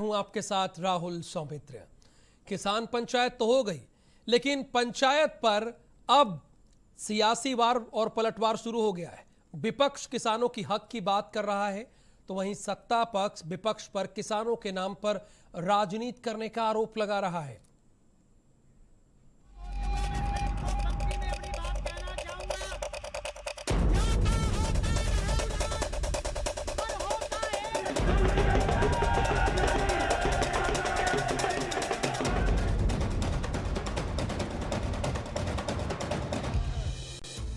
हूं आपके साथ राहुल सौमित्र। किसान पंचायत तो हो गई, लेकिन पंचायत पर अब सियासी वार और पलटवार शुरू हो गया है। विपक्ष किसानों की हक की बात कर रहा है, तो वहीं सत्ता पक्ष विपक्ष पर किसानों के नाम पर राजनीति करने का आरोप लगा रहा है।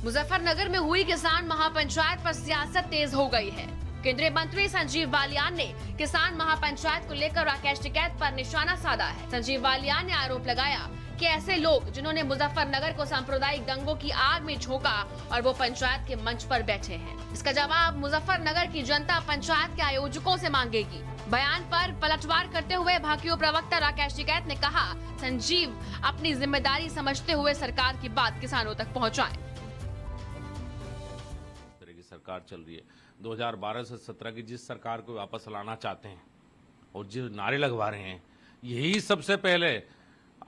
मुजफ्फरनगर में हुई किसान महापंचायत पर सियासत तेज हो गई है। केंद्रीय मंत्री संजीव बालियान ने किसान महापंचायत को लेकर राकेश टिकैत पर निशाना साधा है। संजीव बालियान ने आरोप लगाया कि ऐसे लोग जिन्होंने मुजफ्फरनगर को सांप्रदायिक दंगों की आग में झोंका और वो पंचायत के मंच पर बैठे हैं। इसका जवाब मुजफ्फरनगर की जनता पंचायत के आयोजकों से मांगेगी। बयान पर पलटवार करते हुए भाकियू प्रवक्ता राकेश टिकैत ने कहा, संजीव अपनी जिम्मेदारी समझते हुए सरकार की बात किसानों तक पहुँचाएं। सरकार चल रही है 2012 से 17 की, जिस सरकार को वापस लाना चाहते हैं और जो नारे लगवा रहे हैं, यही सबसे पहले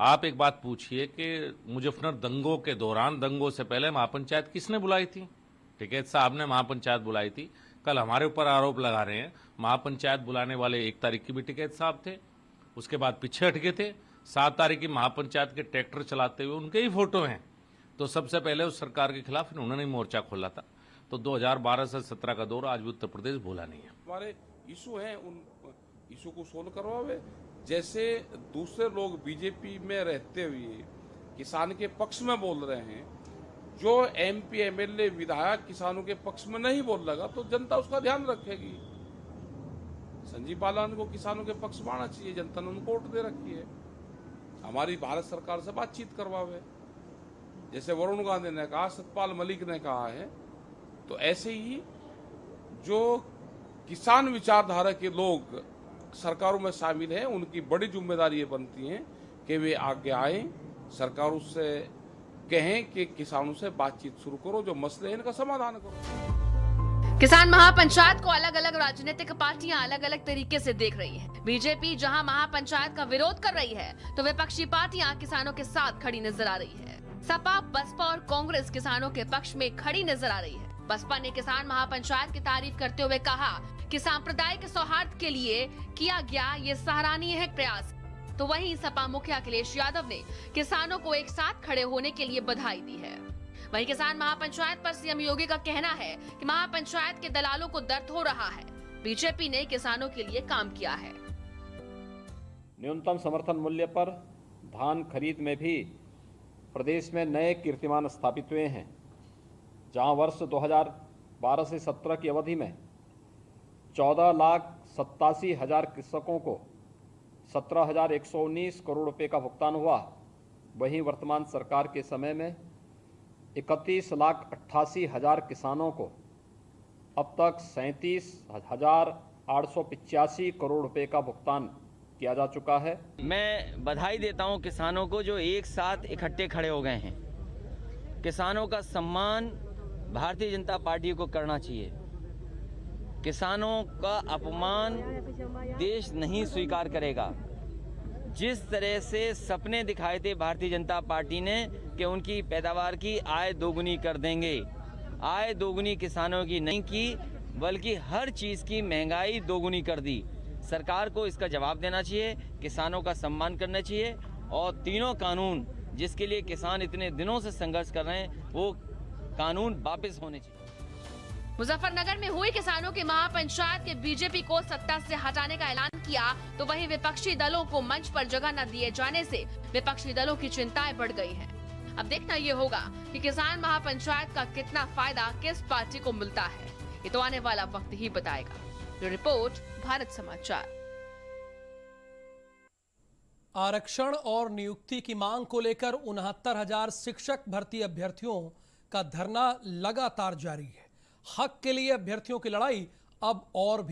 आप एक बात पूछिए कि मुजफ्फरनगर दंगों के दौरान, दंगों से पहले महापंचायत किसने बुलाई थी? टिकैत साहब ने महापंचायत बुलाई थी। कल हमारे ऊपर आरोप लगा रहे हैं महापंचायत बुलाने वाले 1 तारीख की भी टिकैत साहब थे, उसके बाद पीछे हट गए थे। 7 तारीख की महापंचायत के ट्रैक्टर चलाते हुए उनके ही फोटो हैं। तो सबसे पहले उस सरकार के खिलाफ उन्होंने मोर्चा खोला था। तो 2012 से 17 का दौर आज भी उत्तर प्रदेश भूला नहीं है। हमारे इशू हैं, उन इशू को सोल्व करवावे। जैसे दूसरे लोग बीजेपी में रहते हुए किसान के पक्ष में बोल रहे हैं, जो एमपी एमएलए विधायक किसानों के पक्ष में नहीं बोल लगा, तो जनता उसका ध्यान रखेगी। संजीव बालियान को किसानों के पक्ष में आना चाहिए, जनता ने उनको वोट दे रखी है। हमारी भारत सरकार से बातचीत करवावे, जैसे वरुण गांधी ने कहा, सतपाल मलिक ने कहा है। तो ऐसे ही जो किसान विचारधारा के लोग सरकारों में शामिल हैं, उनकी बड़ी जिम्मेदारी ये बनती है कि वे आगे आए, सरकार उससे कहें कि किसानों से बातचीत शुरू करो, जो मसले हैं इनका समाधान करो। किसान महापंचायत को अलग अलग राजनीतिक पार्टियां अलग अलग तरीके से देख रही हैं। बीजेपी जहां महापंचायत का विरोध कर रही है, तो विपक्षी पार्टियां किसानों के साथ खड़ी नजर आ रही है। सपा, बसपा और कांग्रेस किसानों के पक्ष में खड़ी नजर आ रही है। बसपा ने किसान महापंचायत की तारीफ करते हुए कहा कि सांप्रदायिक सौहार्द के लिए किया गया ये सराहनीय है प्रयास। तो वहीं सपा मुखिया अखिलेश यादव ने किसानों को एक साथ खड़े होने के लिए बधाई दी है। वहीं किसान महापंचायत पर सीएम योगी का कहना है कि महापंचायत के दलालों को दर्द हो रहा है। बीजेपी ने किसानों के लिए काम किया है। न्यूनतम समर्थन मूल्य पर धान खरीद में भी प्रदेश में नए कीर्तिमान स्थापित हुए हैं, जहां वर्ष 2012 से 17 की अवधि में 14,87,000 कृषकों को 17,119 करोड़ रुपए का भुगतान हुआ। वहीं वर्तमान सरकार के समय में 31,88,000 किसानों को अब तक 37,885 करोड़ रुपए का भुगतान किया जा चुका है। मैं बधाई देता हूं किसानों को जो एक साथ इकट्ठे खड़े हो गए हैं। किसानों का सम्मान भारतीय जनता पार्टी को करना चाहिए। किसानों का अपमान देश नहीं स्वीकार करेगा। जिस तरह से सपने दिखाए थे भारतीय जनता पार्टी ने कि उनकी पैदावार की आय दोगुनी कर देंगे, आय दोगुनी किसानों की नहीं की, बल्कि हर चीज़ की महंगाई दोगुनी कर दी। सरकार को इसका जवाब देना चाहिए, किसानों का सम्मान करना चाहिए और तीनों कानून जिसके लिए किसान इतने दिनों से संघर्ष कर रहे हैं, वो कानून वापस होने चाहिए। मुजफ्फरनगर में हुई किसानों की महापंचायत के बीजेपी को सत्ता से हटाने का ऐलान किया, तो वहीं विपक्षी दलों को मंच पर जगह न दिए जाने से विपक्षी दलों की चिंताएं बढ़ गई हैं। अब देखना ये होगा कि किसान महापंचायत का कितना फायदा किस पार्टी को मिलता है। ये तो आने वाला वक्त ही बताएगा। रिपोर्ट, भारत समाचार। आरक्षण और नियुक्ति की मांग को लेकर 69,000 शिक्षक भर्ती अभ्यर्थियों का धरना लगातार जारी है। हक के लिए अभ्यर्थियों की लड़ाई अब और भी